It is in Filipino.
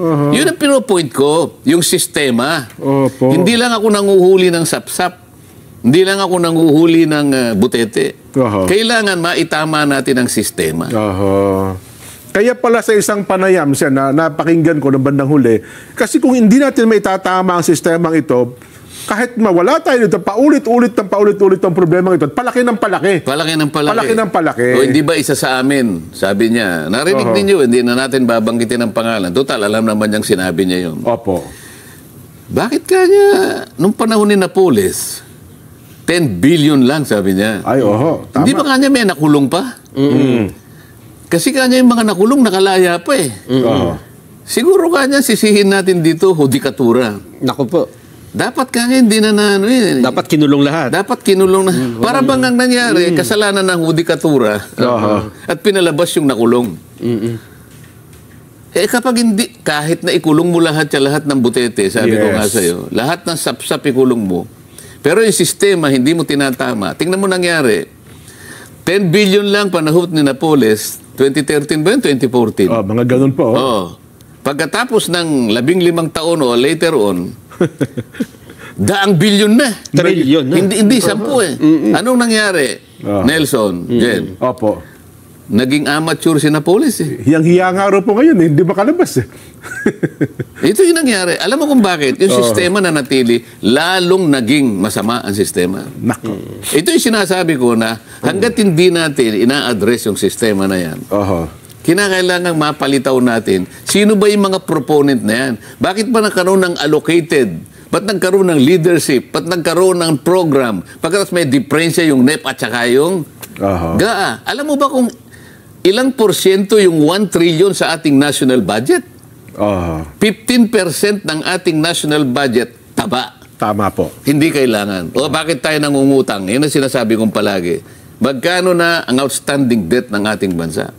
Yun ang pinopoint ko, yung sistema. Hindi lang ako nanguhuli ng sapsap. Hindi lang ako nanguhuli ng butete. Kailangan maitama natin ang sistema. Kaya pala sa isang panayam siya na napakinggan ko ng bandang huli, kasi kung hindi natin maitatama ang sistemang ito, kahit mawala tayo dito, paulit-ulit ang problema ito, palaki ng palaki. Palaki ng palaki. Palaki ng palaki. O hindi ba isa sa amin, sabi niya, narinig ninyo, hindi na natin babanggitin ang pangalan. Total, alam naman niyang sinabi niya yun. Opo. Bakit kanya, nung panahon ni Napoles, 10 billion lang, sabi niya. Ay, oho. Tama. Hindi ba kanya may nakulong pa? Kasi kanya yung mga nakulong, nakalaya pa eh. Siguro kanya sisihin natin dito, hudikatura. Naku po. Dapat kanya hindi na ano eh. Dapat kinulong lahat. Dapat kinulong na. Para bang ang nangyari, kasalanan ng hudikatura at pinalabas yung nakulong. Eh kapag hindi, kahit na ikulong mo lahat ng butete, sabi ko nga sa'yo, lahat ng sapsap ikulong mo, pero yung sistema hindi mo tinatama. Tingnan mo nangyari. 10 billion lang panahon ni Napoles, 2013 ba yun? 2014? Mga ganun po. Pagkatapos ng 15 taon o later on, daang bilyon na. Trillion na. Hindi 10 eh. Anong nangyari? Nelson, Jen. Opo. Naging amateur si Napoles eh. Hiyang-hiya nga rin po ngayon, hindi makalabas eh. Ito yung nangyari. Alam mo kung bakit? Yung sistema na natili, lalong naging masama ang sistema. Nako. Ito yung sinasabi ko na hanggat hindi natin ina-address yung sistema na yan, kinakailangang mapalitaw natin sino ba yung mga proponent na yan. Bakit ba nagkaroon ng allocated? Ba't nagkaroon ng leadership? Ba't nagkaroon ng program? Pagkatapos may diferensya yung NEP at saka yung GAA. Alam mo ba kung ilang porsyento yung 1 trillion sa ating national budget? 15% ng ating national budget, taba. Tama po. Hindi kailangan. O bakit tayo nangungutang? Yan ang sinasabi kong palagi. Magkano na ang outstanding debt ng ating bansa?